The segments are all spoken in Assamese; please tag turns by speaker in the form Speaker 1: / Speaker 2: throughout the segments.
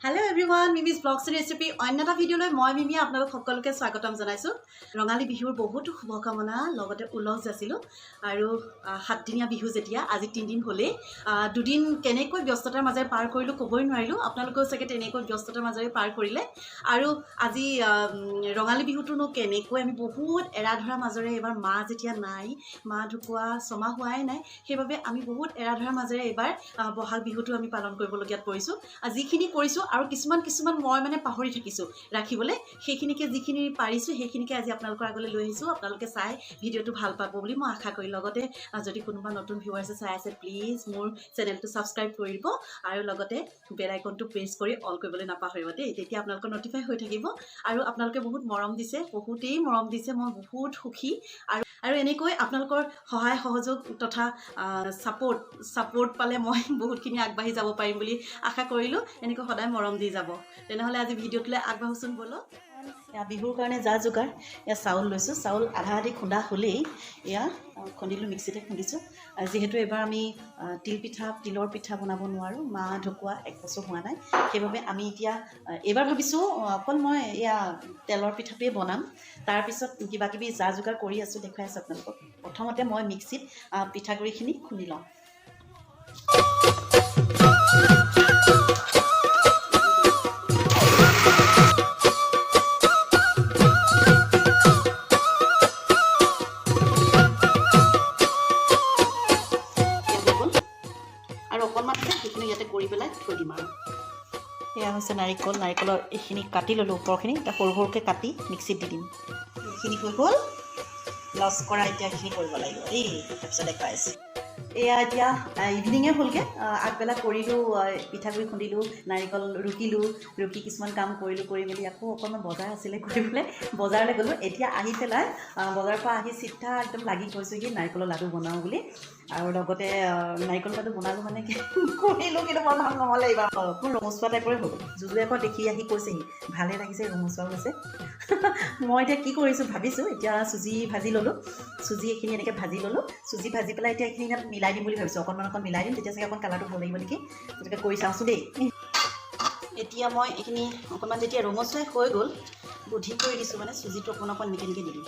Speaker 1: Hello everyone, Mimi's Vlogs Recipe. অন্যটা ভিডিঅ'লৈ মই মিমি আপোনালোক সকলোকে স্বাগতম জনাইছো। ৰঙালী বিহুৰ বহুত শুভকামনা লগতে উল্লাস যাচিলো আৰু 7 দিনীয়া বিহু যেতিয়া আজি 3 দিন হ'লে দুদিন কেনেকৈ ব্যস্ততাৰ মাজেৰে পাৰ কৰিলো কবই নোৱাৰিলো। আপোনালোকেও চাগে তেনেকৈ ব্যস্ততাৰ মাজেৰে পাৰ কৰিলে আৰু আজি ৰঙালী বিহুটোনো কেনেকৈ আমি বহুত এৰাধৰা মাজেৰে এবাৰ মা যেতিয়া নাই মা ঢুকুৱা ছমাহ হোৱাই নাই সেইবাবে আমি বহুত এৰাধৰা মাজেৰে এবাৰ বহাগ বিহুটো আমি পালন কৰিবলগীয়াত পৰিছো। যিখিনি কৰিছো আৰু কিছুমান মই মানে পাহৰি থাকিছো ৰাখিবলৈ সেইখিনিকে যিখিনি পাৰিছো সেইখিনিকে আজি আপোনালোকৰ আগলৈ লৈ আহিছো। আপোনালোকে চাই ভিডিঅ'টো ভাল পাব বুলি মই আশা কৰি লগতে যদি কোনোবা নতুন ভিউৱাৰ্ছ চাই আছে প্লিজ মোৰ চেনেলটো সাবস্ক্ৰাইব কৰি দিব আৰু লগতে বেল আইকনটো প্ৰেছ কৰি অল কৰিবলৈ নাপাহৰিব দেই। তেতিয়া আপোনালোকৰ নটিফাই হৈ থাকিব আৰু আপোনালোকে বহুত মৰম দিছে, বহুতেই মৰম দিছে, মই বহুত সুখী আৰু এনেকৈ আপোনালোকৰ সহায় সহযোগ তথা সাপোৰ্ট পালে মই বহুতখিনি আগবাঢ়ি যাব পাৰিম বুলি আশা কৰিলো। এনেকৈ সদায় মৰম দি যাব। তেনেহলে আজি ভিডিঅ'টোলৈ আগবাঢ়োচোন বলো। বিহুৰ কাৰণে যা যোগাৰ এয়া চাউল লৈছো, চাউল আধা আধি খুন্দা হ'লেই এয়া খুন্দিলো, মিক্সিতে খুন্দিছো। যিহেতু এবাৰ আমি তিলৰ পিঠা বনাব নোৱাৰো, মা ঢুকুৱা 1 বছৰ হোৱা নাই, সেইবাবে আমি এতিয়া এবাৰ ভাবিছো অকল মই এয়া তেলৰ পিঠাটোৱে বনাম। তাৰপিছত কিবা কিবি যা যোগাৰ কৰি আছো দেখুৱাই আছো আপোনালোকক। প্ৰথমতে মই মিক্সিত পিঠাগুড়িখিনি খুন্দি লওঁ। ইয়াতে কৰি পেলাই থৈ দিম আৰু এয়া হৈছে নাৰিকলৰ এইখিনি কাটি ল'লোঁ, ওপৰখিনি এটা সৰু সৰুকৈ কাটি মিক্সিত দি দিম। এইখিনি হৈ গ'ল, লছ কৰা এতিয়া এইখিনি কৰিব লাগিব দেই। তাৰপিছত দেখাই আছে এয়া এতিয়া ইভিনিঙে হ'লগৈ। আগবেলা কৰিলোঁ, পিঠাগুড়ি খুন্দিলোঁ, নাৰিকল ৰুকি কিছুমান কাম কৰি মেলি আকৌ অকণমান বজাৰ আছিলে কৰিবলৈ বজাৰলৈ গ'লোঁ। এতিয়া আহি পেলাই বজাৰৰ পৰা আহি চিধা একদম লাগি গৈছোঁগৈ নাৰিকলৰ লাডু বনাওঁ বুলি। আৰু লগতে নাৰিকল লাডু বনালোঁ মানে কৰিলোঁ, কিন্তু মই ভাল নহ'লে এইবাৰ অকণ ৰঙচুৱা টাইপৰে হ'ল। জুজুৱে আকৌ দেখি আহি কৈছেহি ভালে লাগিছে, ৰঙচুৱা হৈছে। মই এতিয়া কি কৰিছোঁ ভাবিছোঁ, এতিয়া চুজি ভাজি ল'লোঁ, চুজি এইখিনি এনেকৈ ভাজি ল'লোঁ। চুজি ভাজি পেলাই এতিয়া এইখিনি ইয়াত মিলাই দিম বুলি ভাবিছোঁ। অকণ মিলাই দিম, তেতিয়া চাগে অকণ কালাৰটো ভাল লাগিব নেকি। গতিকে কৰি চাওঁচোন দেই। এতিয়া মই এইখিনি অকণমান যেতিয়া ৰঙচুৱাই হৈ গ'ল বুদ্ধি কৰি দিছোঁ, মানে চুজিটো অকণ এনেকৈ দি দিম।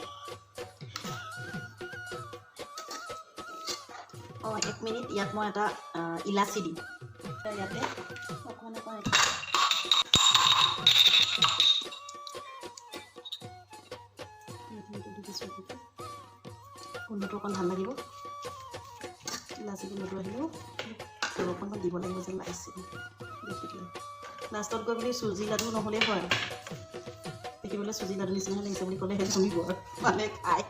Speaker 1: 1 মিনিট ইয়াত মই এটা ইলাচি দিম। ইয়াতে অকণ গোন্ধটো অকণ ভাল লাগিব, ইলাচি গোন্ধটো আহিব আৰু অকণমান দিব লাগিব যেন লাগিছে দেখিলে। লাষ্টত গৈ বুলি চুজি লাডু নহ'লেই হয়, দেখিবলৈ চুজি লাডু নিচিনাহে লাগিছে বুলি ক'লেহে শুনিব আৰু মানে খাই।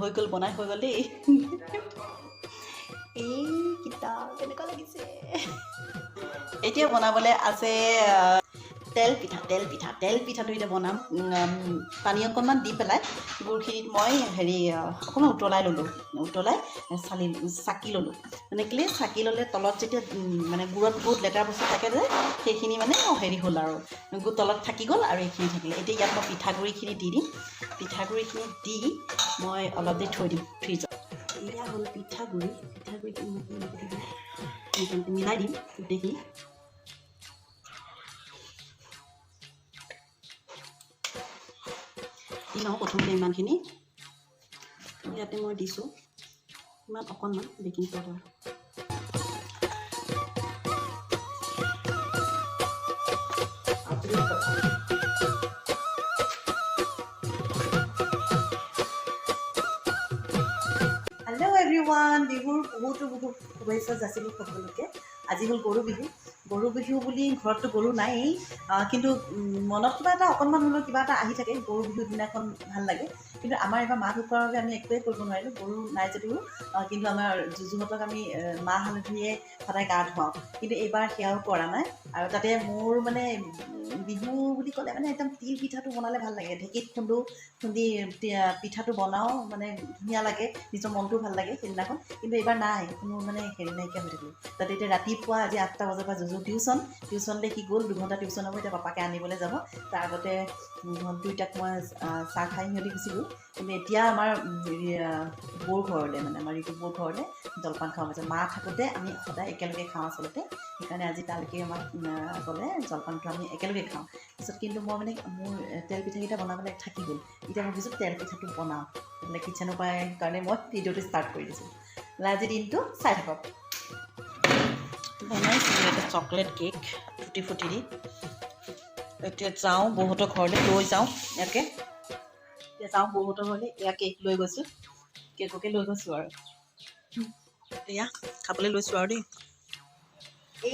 Speaker 1: হৈ গ'ল বনাই হৈ গ'ল দেই। এই কিতাপ কেনেকুৱা লাগিছে। এতিয়া বনাবলৈ আছে তেল পিঠাটো এতিয়া বনাম। পানী অকণমান দি পেলাই গুড়খিনিত মই অকণমান উতলাই ল'লোঁ, চাকি ল'লোঁ। মানে কেলৈ চাকি ল'লে তলত যেতিয়া মানে গুড়ত বহুত লেতেৰা বস্তু থাকে যে সেইখিনি মানে হ'ল আৰু তলত থাকি গ'ল আৰু এইখিনি থাকিলে। এতিয়া ইয়াত মই পিঠাগুড়িখিনি দি দিম। পিঠাগুড়িখিনি দি মই অলপ দেৰি থৈ দিম ফ্ৰিজত। এয়া হ'ল পিঠাগুড়িখিনি মিলাই দিম গোটেইখিনি। দি লওঁ প্ৰথমতে ইমানখিনি। ইয়াতে মই দিছোঁ অকণমান বেকিং পাউডাৰ। হেল্ল' এভৰিৱান, বিহুৰ বহুত শুভেচ্ছা যাচিলোঁ সকলোকে। আজি হ'ল গৰু বিহু। গৰু বিহু বুলি ঘৰততো গৰু নায়েই, কিন্তু মনত কিবা এটা অকণমান হ'লেও কিবা এটা আহি থাকে। গৰু বিহুৰ দিনাখন ভাল লাগে। কিন্তু আমাৰ এইবাৰ মা ঢুকোৱাৰ বাবে আমি একোৱেই কৰিব নোৱাৰিলোঁ, গৰু নাই যদিও। কিন্তু আমাৰ জুজুহঁতক আমি মাহ হালধিৰে সদায় গা ধুৱাওঁ, কিন্তু এইবাৰ সেয়াও কৰা নাই। আৰু তাতে মোৰ মানে বিহু বুলি ক'লে মানে একদম তিল পিঠাটো বনালে ভাল লাগে। ঢেঁকীত খুন্দি পিঠাটো বনাওঁ, মানে ধুনীয়া লাগে, নিজৰ মনটো ভাল লাগে সেইদিনাখন। কিন্তু এইবাৰ নাই, কোনো মানে হেৰি নাইকিয়া হৈ থাকিলোঁ। তাতে এতিয়া ৰাতিপুৱা আজি 8টা বজাৰ পৰা জুজু টিউশ্যনলৈ সি গ'ল, 2 ঘণ্টা টিউশ্যন হ'ব। এতিয়া পাপাকে আনিবলৈ যাব। তাৰ আগতে দুইটাক মই চাহ খাই সিহঁতি গুচি গ'ল। কিন্তু এতিয়া আমাৰ বৌৰ ঘৰলৈ, মানে আমাৰ ঋতু বৌৰ ঘৰলৈ জলপান খাওঁ আছে। মা থাকোঁতে আমি সদায় একেলগে খাওঁ আচলতে, সেইকাৰণে আজি তালৈকে আমাক গ'লে জলপানটো আমি একেলগে খাওঁ। পিছত কিন্তু মই মানে মোৰ তেল পিঠাকেইটা বনাবলৈ থাকি গ'ল। এতিয়া মই ভাবিছোঁ তেল পিঠাটো বনাওঁ, মানে কিটচেনৰ পৰাই কাৰণে মই ভিডিঅ'টো ষ্টাৰ্ট কৰি দিছোঁ। আজি দিনটো চাই থাকক। বনাইছিলোঁ এটা চকলেট কেক ফুটি দি। এতিয়া যাওঁ বৌহঁতৰ ঘৰলৈ, লৈ যাওঁ ইয়াকে। এতিয়া যাওঁ বৌহঁতৰ ঘৰলৈ, এয়া কেক লৈ গৈছোঁ, কেককে লৈ গৈছোঁ আৰু এয়া খাবলৈ লৈছোঁ আৰু দেই।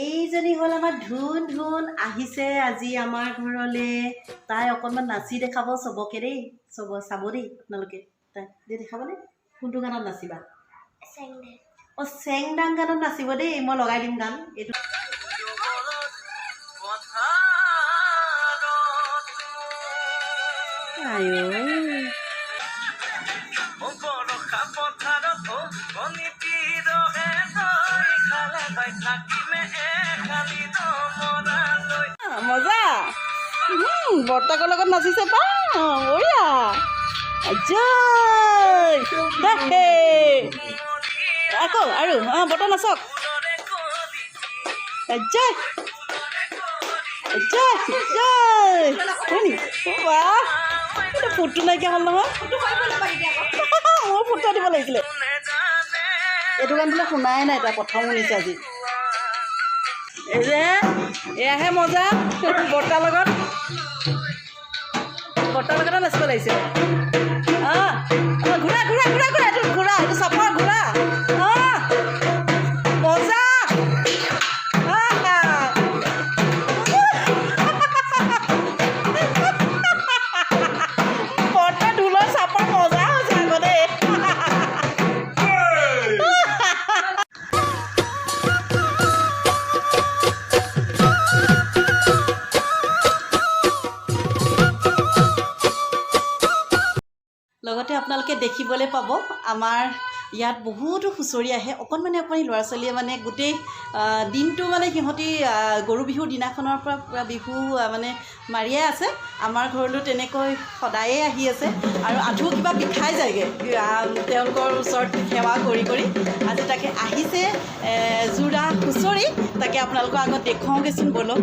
Speaker 1: এইজনী হ'ল আমাৰ ধুন আহিছে আজি আমাৰ ঘৰলৈ। তাই অকণমান নাচি দেখাব চবকে দেই, চাব দেই আপোনালোকে। তাই দেখাব দেই, কোনটো গানত নাচিবা? চেংদাং গানত নাচিব দেই, মই লগাই দিম গান। এইটো মজা, বৰ্তাকৰ লগত নাচিছে পা বঢ়িয়া। আকৌ আৰু বৰ্তা নাচক। ফুটটো নাইকিয়া হ'ল নহয়, মোৰ ফুটটো দিব লাগিছিলে। এইটো গান বোলে শুনাই নাই, তাই প্ৰথম শুনিছে আজি। এই যে এয়াহে মজা, বৰ্তাৰ লগতে নাচিব লাগিছে। ঘূৰা ঘূৰা ঘূৰা ঘূৰা, এইটো ঘূৰা, এইটো চাপৰ ঘূৰা। মজা, বৰ্তাৰ ঢোলৰ চাপৰ মজা হৈছে আকৌ দেই। লগতে আপোনালোকে দেখিবলৈ পাব আমাৰ ইয়াত বহুতো হুঁচৰি আহে। অকণমানি ল'ৰা ছোৱালীয়ে মানে গোটেই দিনটো মানে সিহঁতি গৰু বিহুৰ দিনাখনৰ পৰা পূৰা বিহু মানে মাৰিয়ে আছে। আমাৰ ঘৰলৈ তেনেকৈ সদায়ে আহি আছে আৰু আঁঠু কিবা বিষাই যায়গৈ তেওঁলোকৰ ওচৰত সেৱা কৰি কৰি। আজি তাকে আহিছে যোৰা হুঁচৰি, তাকে আপোনালোকৰ আগত দেখুৱাওঁগৈচোন ব'লক।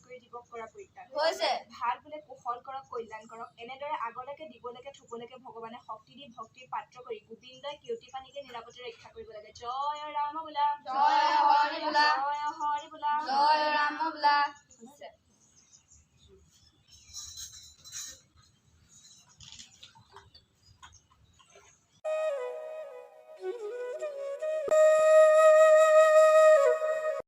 Speaker 2: কৰি দিব কৰা পৰিত্ৰাণ
Speaker 3: হৈছে।
Speaker 2: ভাল বোলে কুশল কৰক কল্যাণ কৰক এনেদৰে আগলৈকে দিবলৈকে থবলৈকে ভগৱানে শক্তি দি ভক্তিৰ পাত্ৰ কৰি গোবিন্দই কিয়তি পানীকে নিৰাপদে ৰক্ষা কৰিব লাগে জয় ৰাম বোলা
Speaker 3: জয় হৰি বোলা
Speaker 2: জয় হৰি বোলা
Speaker 3: জয় ৰাম বোলা